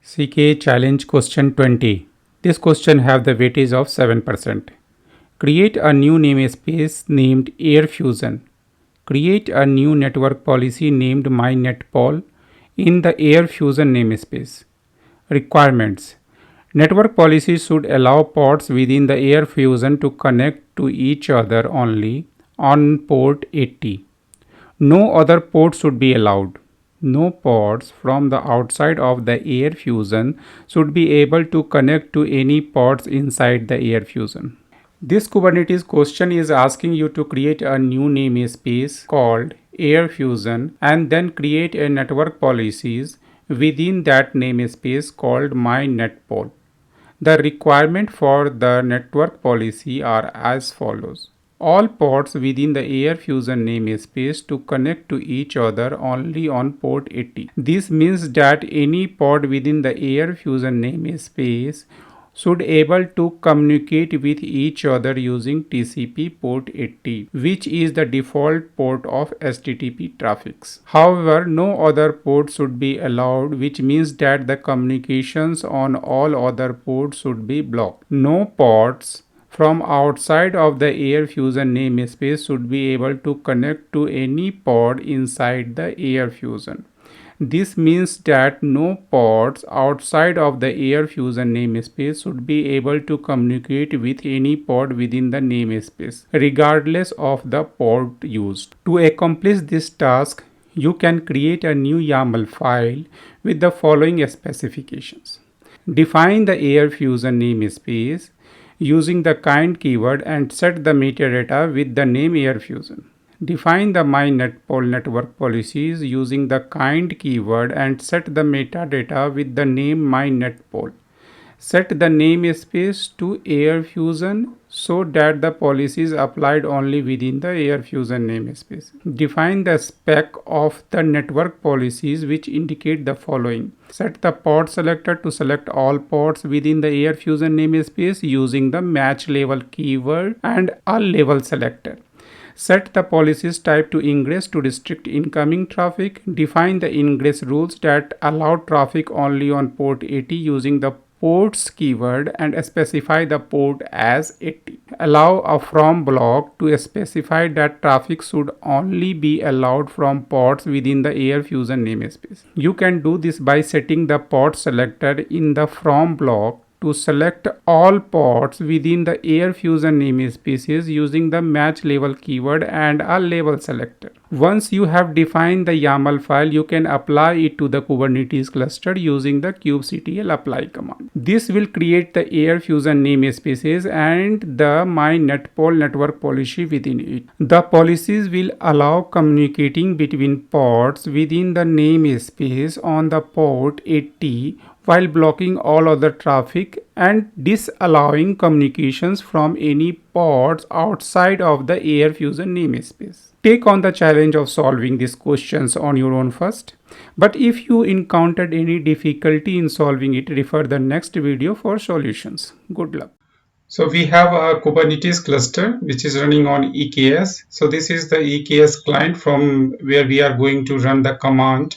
CKA Challenge Question 20. This question have the weightage of 7%. Create a new namespace named Air Fusion. Create a new network policy named MyNetPol in the Air Fusion namespace. Requirements. Network policies should allow pods within the Air Fusion to connect to each other only on port 80. No other ports should be allowed. No pods from the outside of the air fusion should be able to connect to any pods inside the air fusion. This Kubernetes question is asking you to create a new namespace called Air Fusion and then create a network policies within that namespace called MyNetPol. The requirement for the network policy are as follows. All ports within the Air Fusion namespace to connect to each other only on port 80. This means that any pod within the Air Fusion namespace should able to communicate with each other using TCP port 80, which is the default port of HTTP traffics. However, no other port should be allowed, which means that the communications on all other ports should be blocked. No ports from outside of the Air Fusion namespace should be able to connect to any pod inside the Air Fusion. This means that no pods outside of the Air Fusion namespace should be able to communicate with any pod within the namespace, regardless of the port used. To accomplish this task, you can create a new YAML file with the following specifications. Define the Air Fusion namespace using the kind keyword and set the metadata with the name Air Fusion. Define the MyNetPol network policies using the kind keyword and set the metadata with the name MyNetPol. Set the namespace to Air Fusion so that the policy is applied only within the Air Fusion namespace. Define the spec of the network policies which indicate the following. Set the pod selector to select all pods within the Air Fusion namespace using the match label keyword and a label selector. Set the policies type to ingress to restrict incoming traffic. Define the ingress rules that allow traffic only on port 80 using the ports keyword and specify the port as 80. Allow a from block to specify that traffic should only be allowed from ports within the Air Fusion namespace. You can do this by setting the port selector in the from block to select all pods within the Air Fusion namespaces using the match label keyword and a label selector. Once you have defined the YAML file, you can apply it to the Kubernetes cluster using the kubectl apply command. This will create the Air Fusion namespaces and the MyNetPol network policy within it. The policies will allow communicating between pods within the namespace on the port 80 while blocking all other traffic and disallowing communications from any pods outside of the Air Fusion namespace. Take on the challenge of solving these questions on your own first. But if you encountered any difficulty in solving it, refer the next video for solutions. Good luck. So we have a Kubernetes cluster which is running on EKS. So this is the EKS client from where we are going to run the command,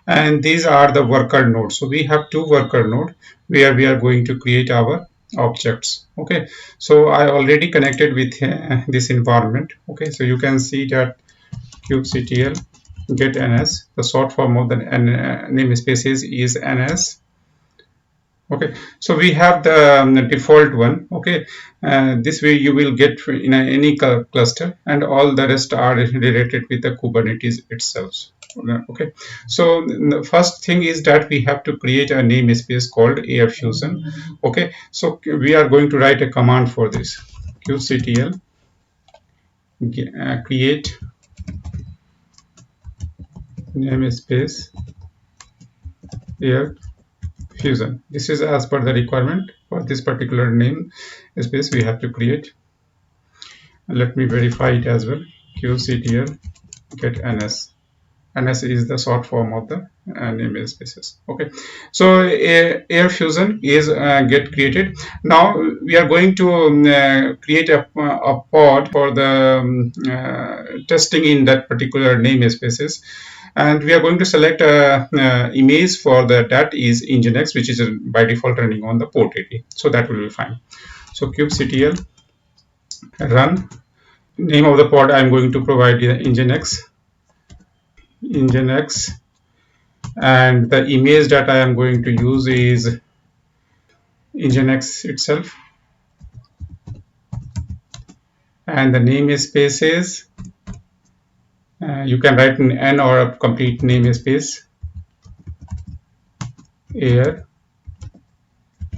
and these are the worker nodes. So we have two worker nodes where we are going to create our objects. Okay, so I already connected with this environment. Okay, so you can see that kubectl get ns, the short form of the namespaces is ns. Okay, so we have the default one. Okay, this way you will get in any cluster, and all the rest are related with the Kubernetes itself. Okay, so the first thing is that we have to create a namespace called Air Fusion. Okay, so we are going to write a command for this. kubectl create namespace Air Fusion. This is as per the requirement for this particular name space we have to create. Let me verify it as well. kubectl get ns. NS is the short form of the namespaces. Okay, so Air Fusion is get created. Now we are going to create a pod for the testing in that particular namespaces, and we are going to select a image for that is Nginx, which is by default running on the port 80. So that will be fine. So kubectl run. Name of the pod I am going to provide Nginx, and the image that I am going to use is Nginx itself, and the namespace is you can write an N or a complete namespace Air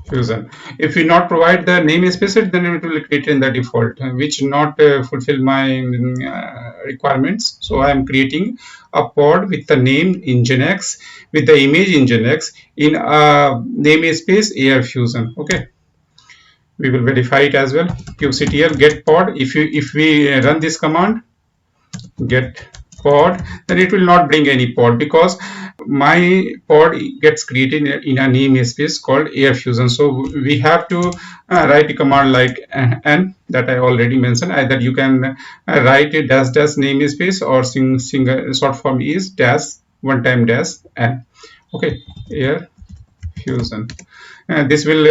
Fusion. If we not provide the namespace, then it will create in the default, which not fulfill my requirements. So I am creating a pod with the name Nginx, with the image Nginx in a namespace Air Fusion. Okay, we will verify it as well. kubectl get pod. If we run this command get pod, then it will not bring any pod because my pod gets created in a namespace called Air Fusion. So we have to write a command like n that I already mentioned. Either you can write a dash dash namespace, or single short form is dash one time dash n. Okay, Air Fusion. This will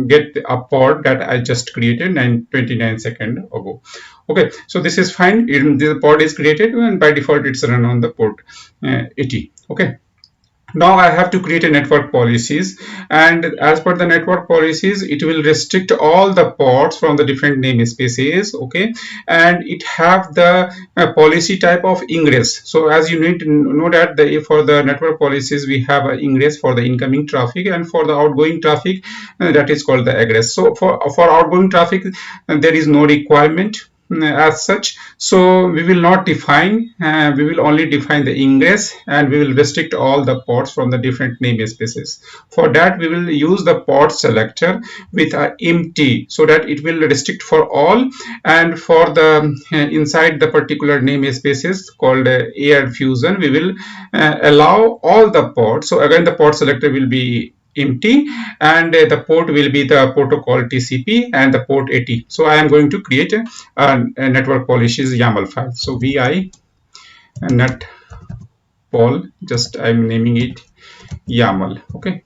get a pod that I just created 29 seconds ago. Okay, so this is fine. The pod is created and by default it's run on the port 80. Okay. Now I have to create a network policies, and as per the network policies it will restrict all the ports from the different namespaces. Okay, and it have the policy type of ingress. So as you need to know that for the network policies we have an ingress for the incoming traffic, and for the outgoing traffic that is called the egress. So for outgoing traffic there is no requirement as such, so we will not define, we will only define the ingress, and we will restrict all the ports from the different namespaces. For that we will use the port selector with a empty, so that it will restrict for all, and for the inside the particular namespaces called Air Fusion we will allow all the ports. So again the port selector will be empty, and the port will be the protocol TCP and the port 80. So I am going to create a network policies YAML file. So vi net pol, just I'm naming it YAML. Okay,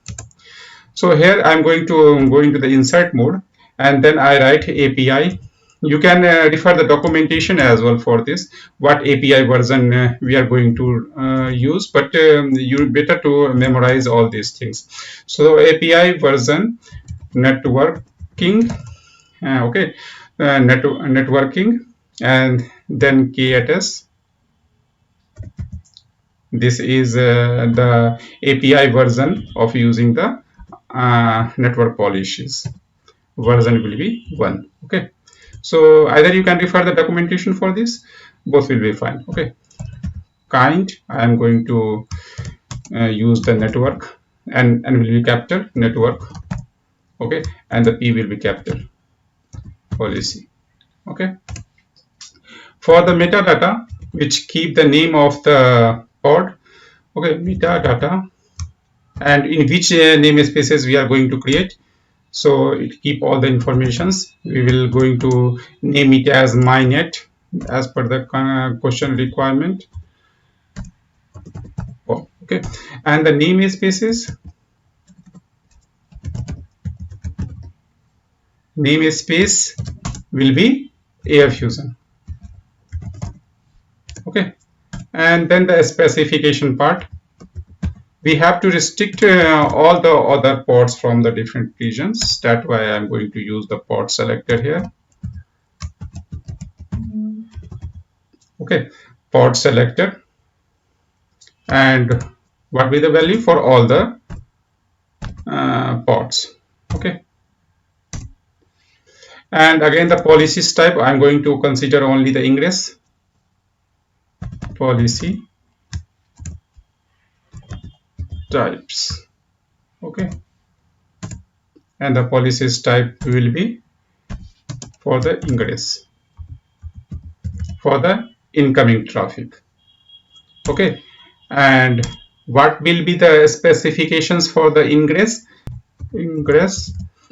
so here I'm going to go into the insert mode, and then I write API. You can refer the documentation as well for this, what API version we are going to use, but you better to memorize all these things. So API version networking, okay, networking, and then KATS. This is the API version of using the network policies. Version will be 1. Okay, so either you can refer the documentation for this, both will be fine. Okay, kind, I am going to use the network, and will be capital network. Okay, and the P will be capital policy. Okay, for the metadata, which keep the name of the pod. Okay, metadata, and in which namespaces we are going to create. So it keep all the informations. We will going to name it as mynet as per the question requirement. Oh, okay, and the namespaces, namespace will be Air Fusion. Okay, and then the specification part, we have to restrict all the other ports from the different regions. That's why I'm going to use the port selector here. Okay, port selector, and what will be the value for all the ports. Okay, and again the policies type, I'm going to consider only the ingress policy types. Okay, and the policies type will be for the ingress, for the incoming traffic. Okay, and what will be the specifications for the ingress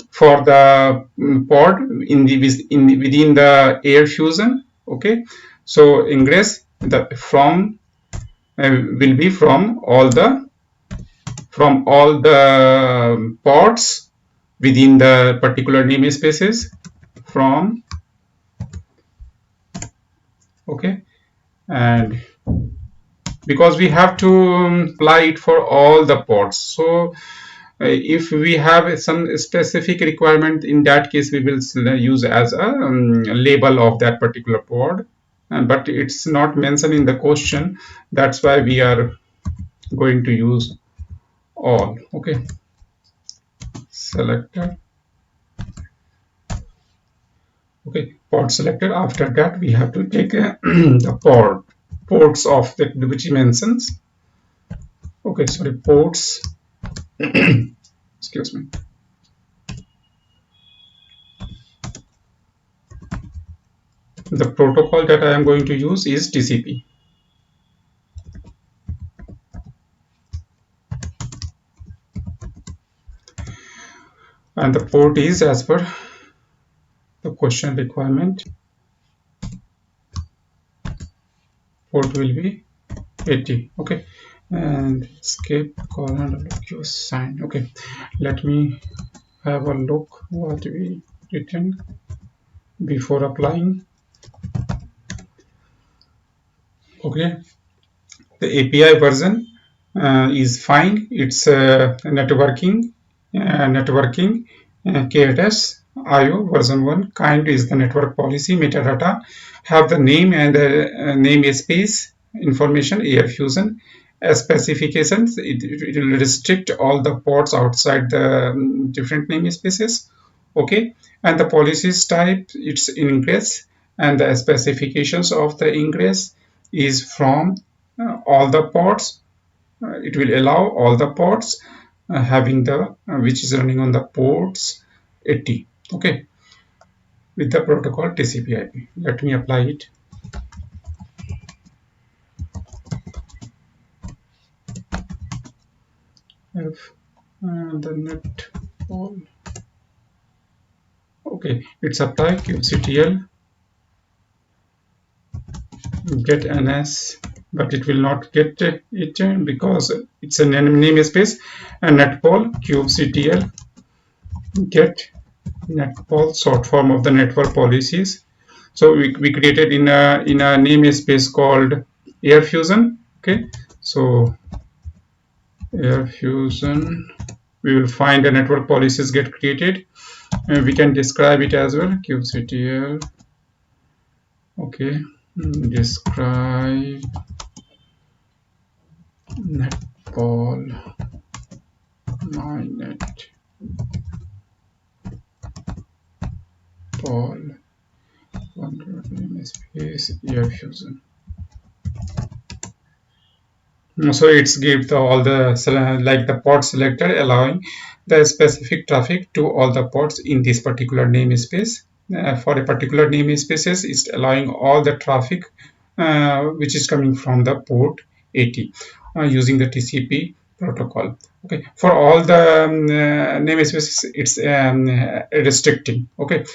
for the pod in within the air fusion? Okay, so ingress the from will be from all the pods within the particular namespaces from. Okay, and because we have to apply it for all the pods, so if we have some specific requirement, in that case we will use as a label of that particular pod, but it's not mentioned in the question. That's why we are going to use all. Okay, selected. Okay, pod selected. After that we have to take the ports of the which mentions. Okay, sorry, ports. Excuse me. The protocol that I am going to use is TCP. And the port is as per the question requirement. Port will be 80. Okay, and escape colon q sign. Okay, let me have a look what we written before applying. Okay, the API version is fine. It's networking KTS IO version 1. Kind is the network policy. Metadata have the name and the namespace information. Air fusion specifications. It will restrict all the ports outside the different namespaces. Okay, and the policies type, it's ingress, and the specifications of the ingress is from all the ports. It will allow all the ports having the which is running on the ports 80. Okay, with the protocol TCP/IP. Let me apply it. F the net all. Okay, it's applied. kubectl get ns, but it will not get it because it's a namespace. And netpol kubectl get netpol, short form of the network policies. So we created in a namespace called air fusion. Okay, so air fusion, we will find the network policies get created, and we can describe it as well. kubectl. Okay, describe netpol mynet pol namespace air fusion. So it's give all the like the port selector, allowing the specific traffic to all the ports in this particular namespace. For a particular namespaces, it's allowing all the traffic which is coming from the port 80 using the TCP protocol. Okay, for all the namespaces, it's restricting. Okay,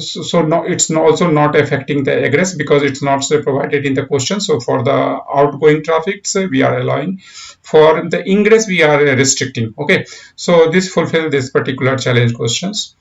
so no, it's also not affecting the egress because it's not provided in the question. So for the outgoing traffic, we are allowing. For the ingress, we are restricting. Okay, so this fulfill this particular challenge questions.